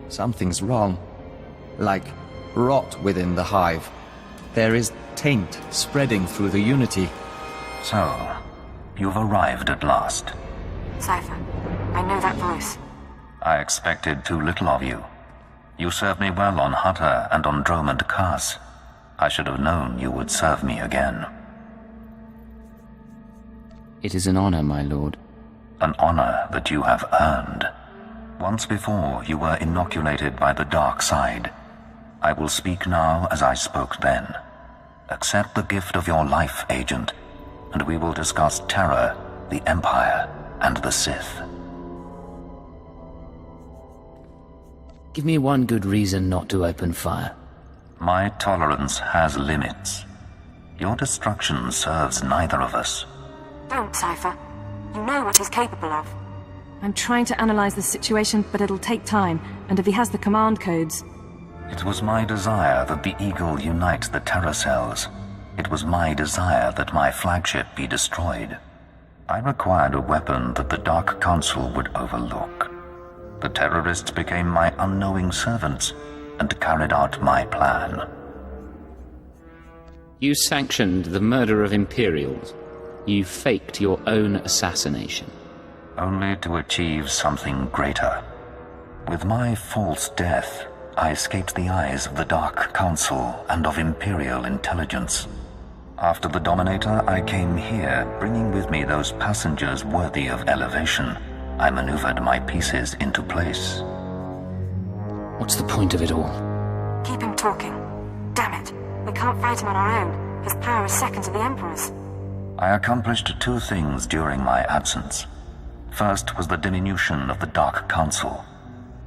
Something's wrong. Like rot within the hive. There is taint spreading through the Unity. So, you've arrived at last. Cypher, I know that voice. I expected too little of you. You served me well on Hutter and on Dromund Kaas. I should have known you would serve me again. It is an honor, my lord. An honor that you have earned. Once before, you were inoculated by the dark side. I will speak now as I spoke then. Accept the gift of your life, Agent, and we will discuss Terror, the Empire, and the Sith. Give me one good reason not to open fire. My tolerance has limits. Your destruction serves neither of us. Don't, Cypher. You know what he's capable of. I'm trying to analyze the situation, but it'll take time, and if he has the command codes... It was my desire that the Eagle unite the Terror cells. It was my desire that my flagship be destroyed. I required a weapon that the Dark Council would overlook. The terrorists became my unknowing servants and carried out my plan. You sanctioned the murder of Imperials. You faked your own assassination. Only to achieve something greater. With my false death, I escaped the eyes of the Dark Council and of Imperial intelligence. After the Dominator, I came here, bringing with me those passengers worthy of elevation. I maneuvered my pieces into place. What's the point of it all? Keep him talking. Damn it. We can't fight him on our own. His power is second to the Emperor's. I accomplished two things during my absence. First was the diminution of the Dark Council.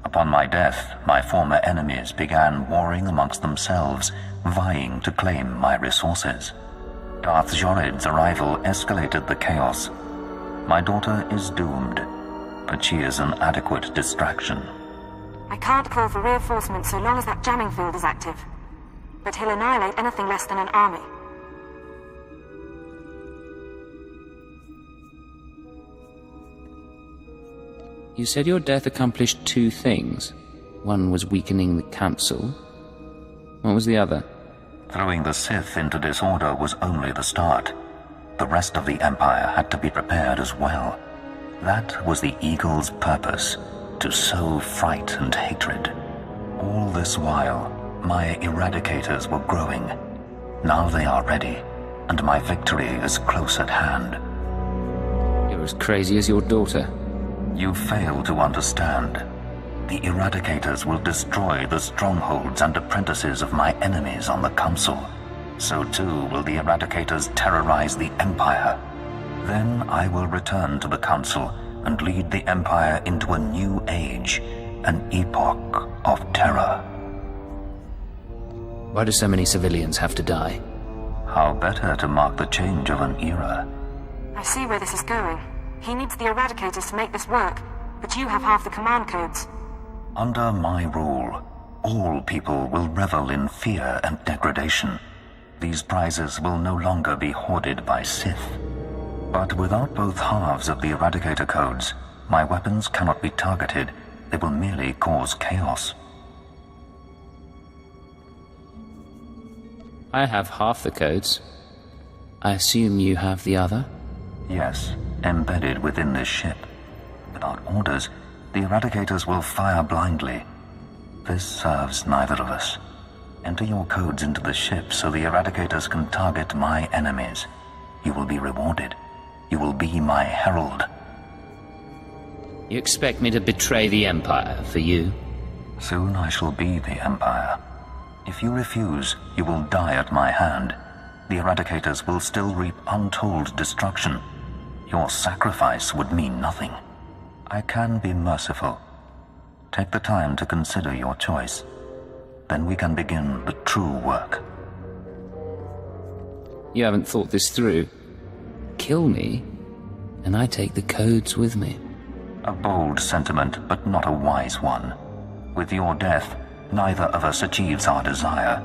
Upon my death, my former enemies began warring amongst themselves, vying to claim my resources. Darth Jorid's arrival escalated the chaos. My daughter is doomed, but she is an adequate distraction. I can't call for reinforcements so long as that jamming field is active. But he'll annihilate anything less than an army. You said your death accomplished two things. One was weakening the Council. What was the other? Throwing the Sith into disorder was only the start. The rest of the Empire had to be prepared as well. That was the Eagle's purpose, to sow fright and hatred. All this while, my eradicators were growing. Now they are ready, and my victory is close at hand. You're as crazy as your daughter. You fail to understand. The eradicators will destroy the strongholds and apprentices of my enemies on the Council. So too will the eradicators terrorize the Empire. Then I will return to the Council and lead the Empire into a new age, an epoch of terror. Why do so many civilians have to die? How better to mark the change of an era? I see where this is going. He needs the eradicators to make this work, but you have half the command codes. Under my rule, all people will revel in fear and degradation. These prizes will no longer be hoarded by Sith. But without both halves of the Eradicator codes, my weapons cannot be targeted. They will merely cause chaos. I have half the codes. I assume you have the other? Yes, embedded within this ship. Without orders, the Eradicators will fire blindly. This serves neither of us. Enter your codes into the ship so the Eradicators can target my enemies. You will be rewarded. You will be my herald. You expect me to betray the Empire for you? Soon I shall be the Empire. If you refuse, you will die at my hand. The Eradicators will still reap untold destruction. Your sacrifice would mean nothing. I can be merciful. Take the time to consider your choice. Then we can begin the true work. You haven't thought this through. Kill me, and I take the codes with me. A bold sentiment, but not a wise one. With your death, neither of us achieves our desire,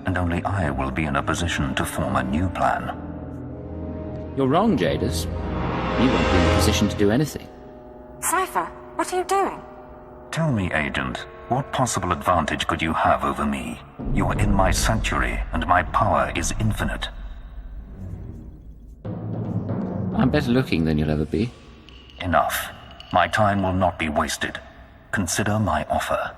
and only I will be in a position to form a new plan. You're wrong, Jadis. You won't be in a position to do anything. Cypher, what are you doing? Tell me, Agent, What possible advantage could you have over me? You're in my sanctuary, and my power is infinite. I'm better looking than you'll ever be. Enough. My time will not be wasted. Consider my offer.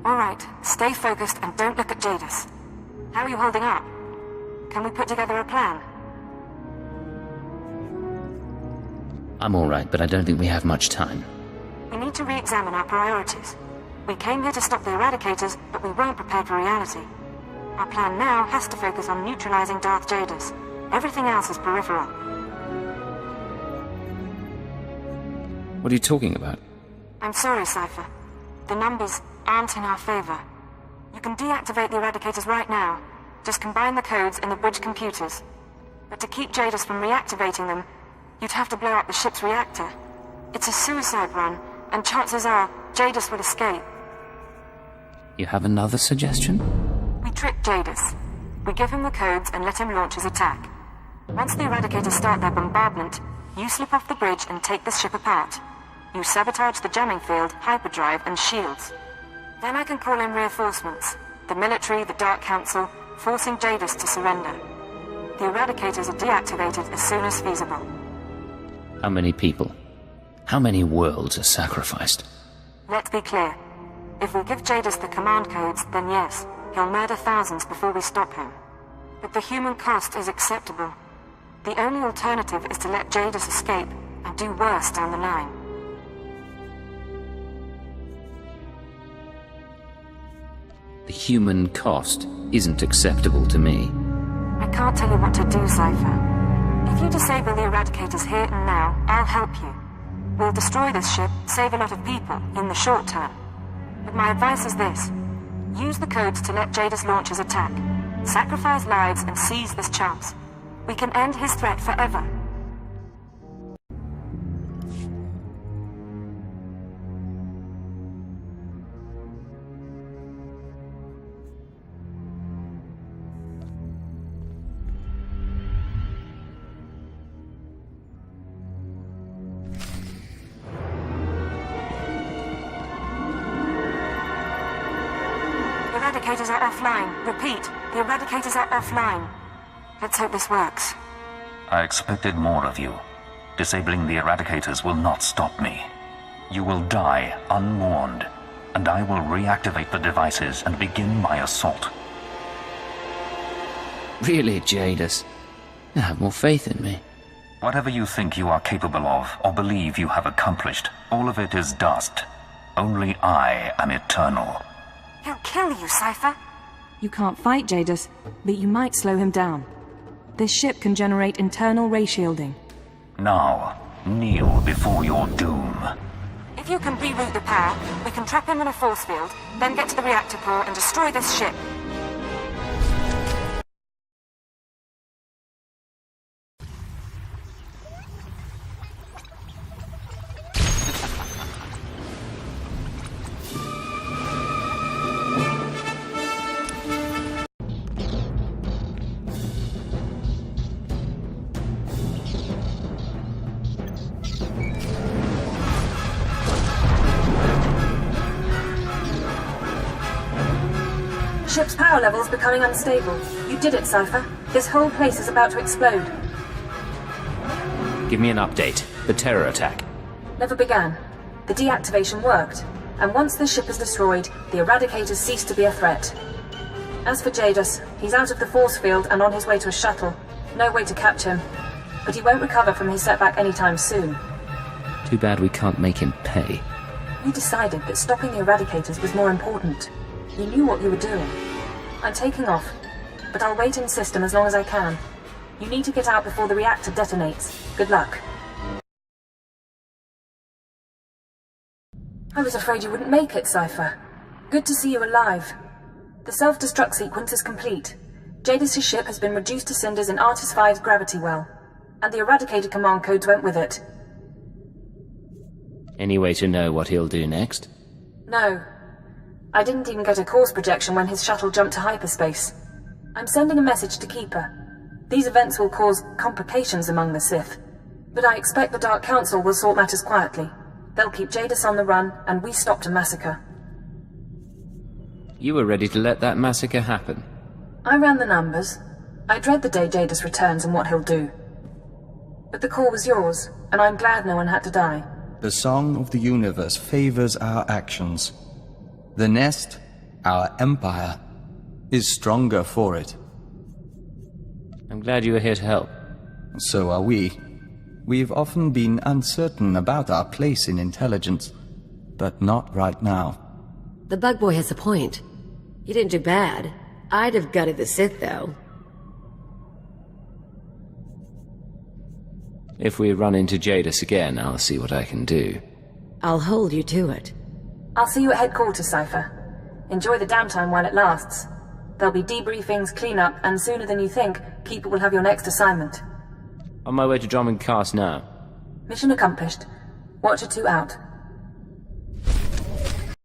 All right, stay focused and don't look at Jadis. How are you holding up? Can we put together a plan? I'm all right, but I don't think we have much time. We need to re-examine our priorities. We came here to stop the Eradicators, but we weren't prepared for reality. Our plan now has to focus on neutralizing Darth Jadis. Everything else is peripheral. What are you talking about? I'm sorry, Cypher. The numbers aren't in our favor. You can deactivate the Eradicators right now. Just combine the codes in the bridge computers. But to keep Jadis from reactivating them, you'd have to blow up the ship's reactor. It's a suicide run, and chances are Jadis would escape. You have another suggestion? We trick Jadis. We give him the codes and let him launch his attack. Once the Eradicators start their bombardment, you slip off the bridge and take the ship apart. You sabotage the jamming field, hyperdrive, and shields. Then I can call in reinforcements. The military, the Dark Council, forcing Jadis to surrender. The Eradicators are deactivated as soon as feasible. How many people? How many worlds are sacrificed? Let's be clear. If we give Jadis the command codes, then yes, he'll murder thousands before we stop him. But the human cost is acceptable. The only alternative is to let Jadis escape and do worse down the line. The human cost isn't acceptable to me. I can't tell you what to do, Cypher. If you disable the Eradicators here and now, I'll help you. We'll destroy this ship, save a lot of people, in the short term. But my advice is this. Use the codes to let Jadis launch his attack. Sacrifice lives and seize this chance. We can end his threat forever. The Eradicators are offline. Repeat, the Eradicators are offline. Let's hope this works. I expected more of you. Disabling the Eradicators will not stop me. You will die unwarned, and I will reactivate the devices and begin my assault. Really, Jadis? Have more faith in me. Whatever you think you are capable of, or believe you have accomplished, all of it is dust. Only I am eternal. He'll kill you, Cypher. You can't fight Jadis, but you might slow him down. This ship can generate internal ray shielding. Now, kneel before your doom. If you can reroute the power, we can trap him in a force field, then get to the reactor core and destroy this ship. Ship's power level's becoming unstable. You did it, Cypher. This whole place is about to explode. Give me an update. The terror attack. Never began. The deactivation worked, and once the ship is destroyed, the Eradicators cease to be a threat. As for Jadis, he's out of the force field and on his way to a shuttle. No way to catch him. But he won't recover from his setback anytime soon. Too bad we can't make him pay. You decided that stopping the Eradicators was more important. You knew what you were doing. I'm taking off, but I'll wait in system as long as I can. You need to get out before the reactor detonates. Good luck. I was afraid you wouldn't make it, Cypher. Good to see you alive. The self-destruct sequence is complete. Jadis' ship has been reduced to cinders in Artis V's gravity well, and the Eradicator command codes went with it. Any way to know what he'll do next? No. I didn't even get a course projection when his shuttle jumped to hyperspace. I'm sending a message to Keeper. These events will cause complications among the Sith, but I expect the Dark Council will sort matters quietly. They'll keep Jadis on the run, and we stopped a massacre. You were ready to let that massacre happen. I ran the numbers. I dread the day Jadis returns and what he'll do. But the call was yours, and I'm glad no one had to die. The song of the universe favors our actions. The Nest, our empire, is stronger for it. I'm glad you were here to help. So are we. We've often been uncertain about our place in intelligence, but not right now. The bug boy has a point. You didn't do bad. I'd have gutted the Sith, though. If we run into Jadis again, I'll see what I can do. I'll hold you to it. I'll see you at headquarters, Cypher. Enjoy the downtime while it lasts. There'll be debriefings, cleanup, and sooner than you think, Keeper will have your next assignment. On my way to Drummond Cast now. Mission accomplished. Watcher 2 out.